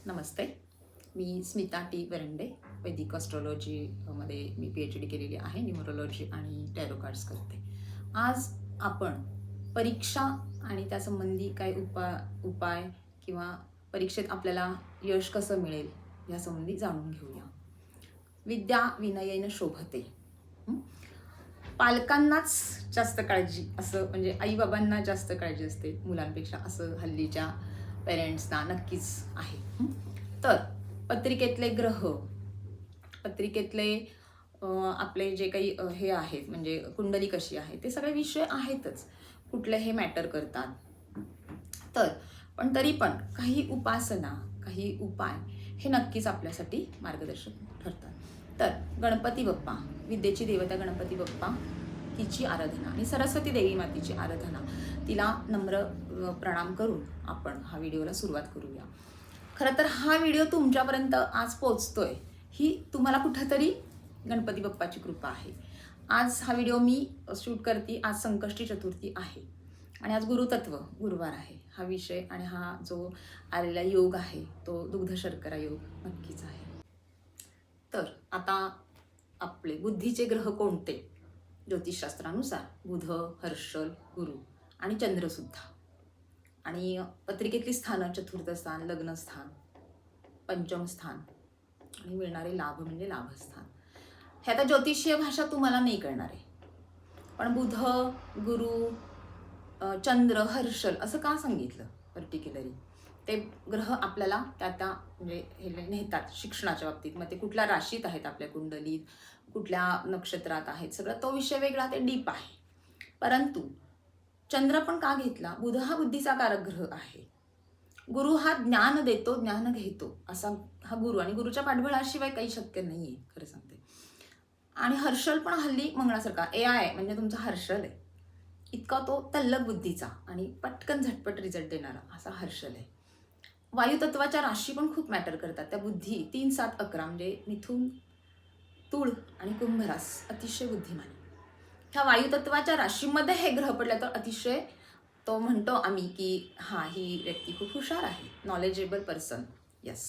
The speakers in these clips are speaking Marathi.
नमस्ते. मी स्मिता टी वरंडे. वैदिक ॲस्ट्रॉलॉजीमध्ये मी PhD केलेली आहे. न्यूमरोलॉजी आणि टॅरो कार्ड्स करते. आज आपण परीक्षा आणि त्यासंबंधी काय उपाय किंवा परीक्षेत आपल्याला यश कसं मिळेल यासंबंधी जाणून घेऊया. विद्या विनयेन शोभते. हं? पालकांनाच जास्त काळजी, असं म्हणजे आईबाबांना जास्त काळजी असते मुलांपेक्षा, असं हल्लीच्या पेरेंट्सना नक्कीच आहे. तर पत्रिकेतले ग्रह, पत्रिकेतले आपले जे काही हे आहेत, म्हणजे कुंडली कशी आहे, ते सगळे विषय आहेतच, कुठले हे मॅटर करतात. तर पण तरी पण काही उपासना, काही उपाय हे नक्कीच आपल्यासाठी मार्गदर्शक ठरतात. तर गणपती बाप्पा, विद्येची देवता गणपती बाप्पा, तिची आराधना आणि सरस्वती देवी मातेची आराधना, तिला नम्र प्रणाम करून आपण हा व्हिडिओला सुरुवात करूया. खरं तर हा व्हिडिओ तुमच्यापर्यंत आज पोहोचतोय ही तुम्हाला कुठंतरी गणपती बाप्पाची कृपा आहे. आज हा व्हिडिओ मी शूट करते, आज संकष्टी चतुर्थी आहे आणि आज गुरुतत्व, गुरुवार आहे. हा विषय आणि हा जो आलेला योग आहे तो दुग्ध शर्करा योग नक्कीच आहे. तर आता आपले बुद्धीचे ग्रह कोणते? ज्योतिषशास्त्रानुसार बुध, हर्षल, गुरु आणि चंद्रसुद्धा. आणि पत्रिकेतली स्थानं, चतुर्थ स्थान, लग्नस्थान, पंचम स्थान आणि मिळणारे लाभ म्हणजे लाभस्थान. हे आता ज्योतिषीय भाषा तुम्हाला नाही कळणार आहे, पण बुध, गुरु, चंद्र, हर्षल असं का सांगितलं पर्टिक्युलरली? ते ग्रह आपल्याला त्या म्हणजे हे नेतात शिक्षणाच्या बाबतीत. मग ते कुठल्या राशीत आहेत आपल्या कुंडलीत, कुठल्या नक्षत्रात आहेत, सगळं तो विषय वेगळा, ते डीप आहे. परंतु चंद्र पण का घेतला? बुध हा बुद्धीचा कारक ग्रह आहे. गुरु हा ज्ञान देतो, ज्ञान घेतो, असा हा गुरु, आणि गुरुच्या पाठबळाशिवाय काही शक्य नाहीये, खरं सांगते. आणि हर्षल पण हल्ली मंगळासारखा AI म्हणजे तुमचा हर्षल आहे, इतका तो तल्लक बुद्धीचा आणि पटकन झटपट रिझल्ट देणारा असा हर्षल आहे. वायुतत्वाच्या राशी पण खूप मॅटर करतात. त्या बुद्धी 3, 7, 11 म्हणजे मिथुन, तुळ आणि कुंभ रास अतिशय बुद्धिमान. ह्या वायुतत्वाच्या राशीमध्ये हे ग्रह पडले तर अतिशय, तो म्हणतो आम्ही की हा, ही व्यक्ती खूप हुशार आहे, नॉलेजेबल पर्सन. यस.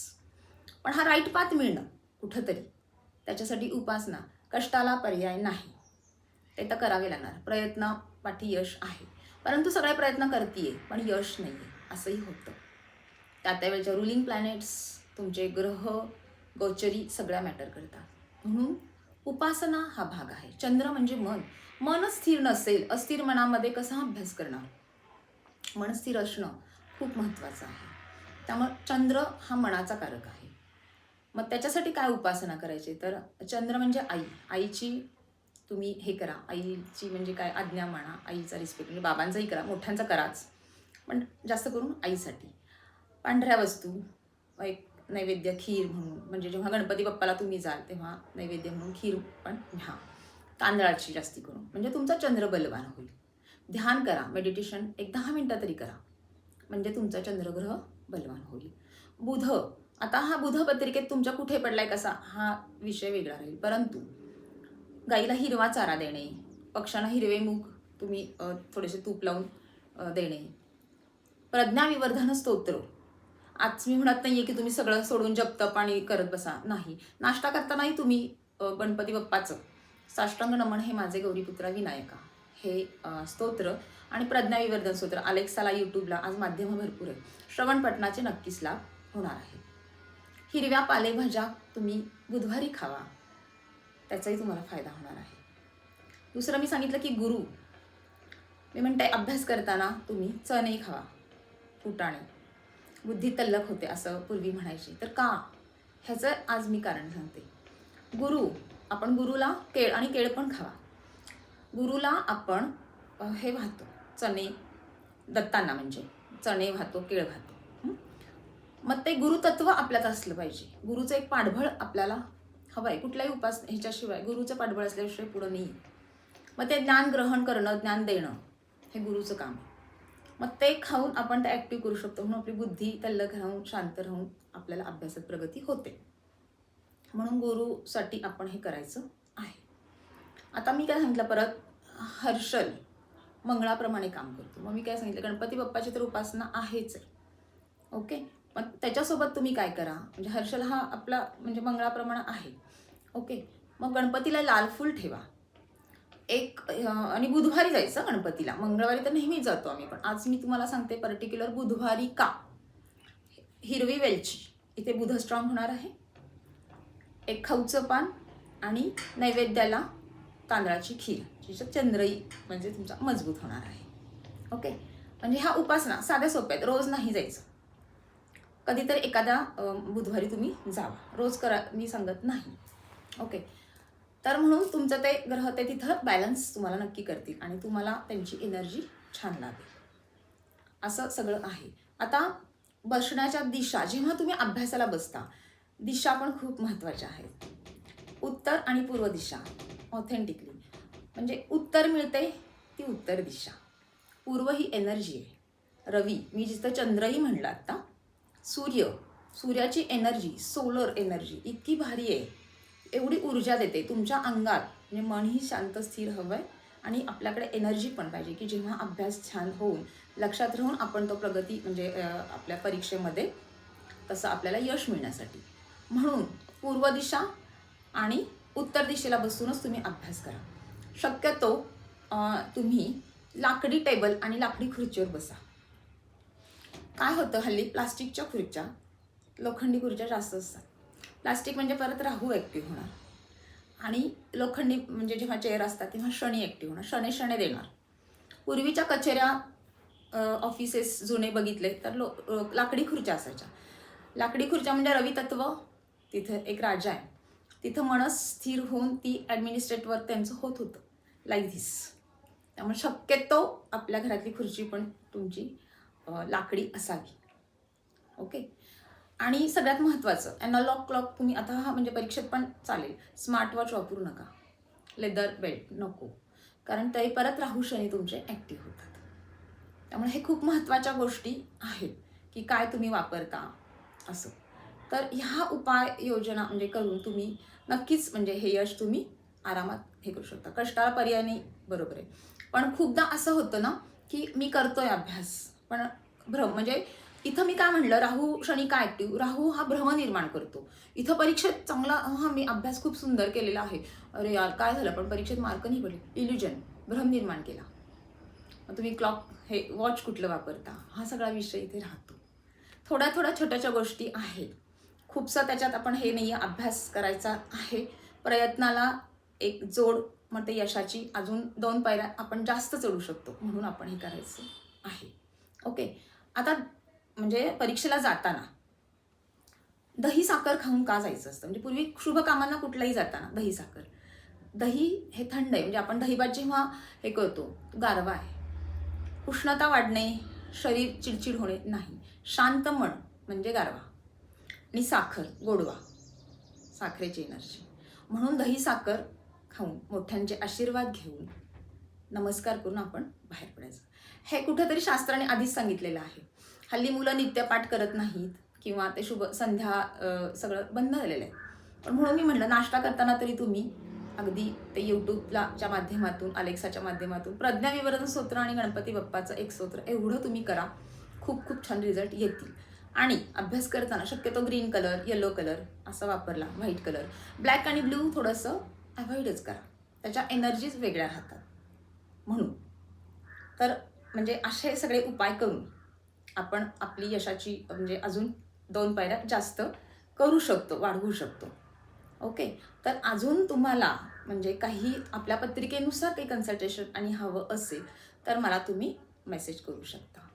पण हा राईट पाथ मिळणं कुठंतरी, त्याच्यासाठी उपासना, कष्टाला पर्याय नाही, ते तर करावे लागणार. प्रयत्न पाठी यश आहे, परंतु सगळे प्रयत्न करतीये पण यश नाही आहे, असंही होतं. त्यावेळेच्या रुलिंग प्लॅनेट्स, तुमचे ग्रह, गोचरी सगळ्या मॅटर करतात. म्हणून उपासना हा भाग आहे. चंद्र म्हणजे मन. मन स्थिर नसेल, अस्थिर मनामध्ये कसा अभ्यास करणार? मन स्थिर असणं खूप महत्त्वाचं आहे. त्यामुळे चंद्र हा मनाचा कारक आहे. मग त्याच्यासाठी काय उपासना करायची? तर चंद्र म्हणजे आई. आईची तुम्ही हे करा, आईची म्हणजे काय, आज्ञा म्हणा, आईचा रिस्पेक्ट, म्हणजे बाबांचाही करा, मोठ्यांचा कराच, पण जास्त करून आईसाठी. पांढऱ्या वस्तू, एक नैवेद्य, खीर म्हणून, म्हणजे जेव्हा गणपती बाप्पाला तुम्ही जाल तेव्हा नैवेद्य म्हणून खीर पण घ्या, तांदळाची जास्ती करून, म्हणजे तुमचा चंद्र बलवान होईल. ध्यान करा, मेडिटेशन एक 10 मिनिटं तरी करा, म्हणजे तुमचा चंद्रग्रह बलवान होईल. बुध, आता हा बुध पत्रिकेत तुमच्या कुठे पडलाय कसा, हा विषय वेगळा राहील. परंतु गाईला हिरवा चारा देणे, पक्ष्यांना हिरवे मूग तुम्ही थोडेसे तूप लावून देणे, प्रज्ञाविवर्धन स्तोत्र. आज मी म्हणत नाहीये की तुम्ही सगळं सोडून जप तप आणि करत बसा, नाही. नाश्ता करतानाही तुम्ही गणपती बाप्पाचं साष्टांग नमन हे माझे गौरीपुत्रा विनायका हे स्तोत्र आणि प्रज्ञाविवर्धन स्तोत्र, अलेक्साला, यूट्यूबला आज माध्यमं भरपूर आहे, श्रवण पठणाचे नक्कीच लाभ होणार आहे. हिरव्या पालेभाज्या तुम्ही बुधवारी खावा, त्याचाही तुम्हाला फायदा होणार आहे. दुसरं मी सांगितलं की गुरु, मी म्हणते अभ्यास करताना तुम्ही चणे खावा, फुटाणे, बुद्धी तल्लक होते असं पूर्वी म्हणायची. तर का? ह्याचं आज मी कारण सांगते. गुरु, आपण गुरुला केळ, आणि केळ पण खावा. गुरुला आपण हे वाहतो, चणे, दत्तांना म्हणजे चणे वाहतो, केळ वाहतो. मग ते गुरुतत्व आपल्यात असलं पाहिजे. गुरुचं एक पाठबळ आपल्याला हवं आहे. कुठल्याही ह्याच्याशिवाय गुरुचं पाठबळ असल्याशिवाय पुढं नाही. मग ते ज्ञान ग्रहण करणं, ज्ञान देणं हे गुरुचं काम आहे. मग ते खाऊन आपण ते ॲक्टिव्ह करू शकतो. म्हणून आपली बुद्धी तल्लक राहून, शांत राहून आपल्याला अभ्यासात प्रगती होते. म्हणून गुरुसाठी आपण हे करायचं आहे. आता मी काय सांगितलं परत, हर्षल मंगळाप्रमाणे काम करतो. मग मी काय सांगितलं, गणपती बाप्पाची तर उपासना आहेच आहे, ओके. मग त्याच्यासोबत तुम्ही काय करा, म्हणजे हर्षल हा आपला म्हणजे मंगळाप्रमाणे आहे. ओके, मग गणपतीला लाल फूल ठेवा एक आणि बुधवारी जायचं गणपतीला. मंगळवारी तर नेहमीच जातो आम्ही, पण आज मी तुम्हाला सांगते पर्टिक्युलर बुधवारी का. हिरवी वेलची, इथे बुध स्ट्रॉंग होणार आहे. एक खाऊचं पान आणि नैवेद्याला तांदळाची खीर, जिचं चंद्रही म्हणजे तुमचा मजबूत होणार आहे. ओके, म्हणजे ह्या उपासना साध्या सोप्या आहेत, रोज नाही जायचं. कधीतरी एखाद्या बुधवारी तुम्ही जावा, रोज करा मी सांगत नाही. ओके, तर म्हणून तुमचं ते ग्रह ते तिथं बॅलन्स तुम्हाला नक्की करतील आणि तुम्हाला त्यांची एनर्जी छान लागेल, असं सगळं आहे. आता बसण्याच्या दिशा, जेव्हा तुम्ही अभ्यासाला बसता, दिशा पण खूप महत्त्वाच्या आहेत. उत्तर आणि पूर्व दिशा ऑथेंटिकली, म्हणजे उत्तर मिळते ती उत्तर दिशा, पूर्व ही एनर्जी आहे. रवी, मी जिथं चंद्रही म्हणलं आता, सूर्याची एनर्जी, सोलर एनर्जी इतकी भारी आहे, एवढी ऊर्जा देते तुमच्या अंगात. म्हणजे मनही शांत स्थिर हवं आहे आणि आपल्याकडे एनर्जी पण पाहिजे की जेव्हा अभ्यास छान होऊन लक्षात राहून आपण तो प्रगती म्हणजे आपल्या परीक्षेमध्ये तसं आपल्याला यश मिळण्यासाठी. म्हणून पूर्व दिशा आणि उत्तर दिशेला बसूनच तुम्ही अभ्यास करा. शक्यतो तुम्ही लाकडी टेबल आणि लाकडी खुर्चीवर बसा. काय होतं, हल्ली प्लास्टिकच्या खुर्च्या, लोखंडी खुर्च्या जास्त असतात. प्लास्टिक म्हणजे परत राहू ॲक्टिव्ह होणार आणि लोखंडी म्हणजे जेव्हा चेअर असतात तेव्हा शनी ॲक्टिव्ह होणार, शने शने देणार. पूर्वीच्या कचेऱ्या ऑफिसेस जुने बघितले तर लाकडी खुर्च्या असायच्या. लाकडी खुर्च्या म्हणजे रवी तत्व, तिथं एक राजा आहे, तिथं मनस स्थिर होऊन ती ॲडमिनिस्ट्रेटवर त्यांचं होत होतं लाईक धिस. त्यामुळे शक्यतो आपल्या घरातली खुर्ची पण तुमची लाकडी असावी. ओके, आणि सगळ्यात महत्त्वाचं ॲनालॉग क्लॉक तुम्ही आता हा म्हणजे परीक्षेत पण चालेल, स्मार्ट वॉच वापरू नका, लेदर बेल्ट नको, कारण ते परत राहू शनी तुमचे ॲक्टिव्ह होतात. त्यामुळे हे खूप महत्त्वाच्या गोष्टी आहेत की काय तुम्ही वापरता असं. तर ह्या उपाययोजना म्हणजे करून तुम्ही नक्कीच म्हणजे हे यश तुम्ही आरामात हे करू शकता. कष्टाला पर्याय नाही, बरोबर आहे, पण खूपदा असं होतं ना की मी करतोय अभ्यास पण भ्रम, म्हणजे इथं मी काय म्हणलं, राहू शनी काय ॲक्टिव्ह, राहू हा भ्रम निर्माण करतो. इथं परीक्षेत चांगला मी अभ्यास खूप सुंदर केलेला आहे, अरे यार काय झालं पण परीक्षेत मार्क नाही पडले, इल्युजन, भ्रम निर्माण केला. मग तुम्ही क्लॉक हे वॉच कुठलं वापरता, हा सगळा विषय इथे राहतो. थोड्या छोट्याच्या गोष्टी आहेत, खूपसा त्याच्यात आपण हे नाही आहे, अभ्यास करायचा आहे, प्रयत्नाला एक जोड, मग ते यशाची अजून 2 पायऱ्या आपण जास्त चढू शकतो, म्हणून आपण हे करायचं आहे. ओके, आता म्हणजे परीक्षेला जाताना दही साखर खाऊन का जायचं असतं, म्हणजे पूर्वी शुभ कामांना कुठलाही जाताना दही साखर, दही हे थंड आहे, म्हणजे आपण दहीभात जेव्हा हे करतो गारवा आहे, उष्णता वाढणे, शरीर चिडचिड होणे नाही, शांत मन म्हणजे गारवा, आणि साखर गोडवा, साखरेची एनर्जी. म्हणून दही साखर खाऊन मोठ्यांचे आशीर्वाद घेऊन नमस्कार करून आपण बाहेर पडायचं. हे कुठेतरी शास्त्राने आधीच सांगितलेलं आहे. हल्ली मुलं नित्यपाठ करत नाहीत किंवा ते शुभ संध्या सगळं बंद झालेलं आहे, पण म्हणून मी म्हटलं नाश्ता करताना तरी तुम्ही अगदी ते यूट्यूबच्या माध्यमातून, अलेक्साच्या माध्यमातून प्रज्ञाविवर्धन स्तोत्र आणि गणपती बाप्पाचं एक स्तोत्र एवढं तुम्ही करा, खूप खूप छान रिझल्ट येतील. आणि अभ्यास करताना शक्यतो ग्रीन कलर, येलो कलर असा वापरला, व्हाईट कलर, ब्लॅक आणि ब्ल्यू थोडंसं अवॉइडच करा, त्याच्या एनर्जीज वेगळ्या राहतात. म्हणून तर म्हणजे असे सगळे उपाय करून आपण आपली यशाची म्हणजे अजून 2 पायऱ्या जास्त करू शकतो, वाढवू शकतो. ओके, तर अजून तुम्हाला म्हणजे काही आपल्या पत्रिकेनुसार काही कन्सल्टेशन आणि हवं असेल तर मला तुम्ही मेसेज करू शकता.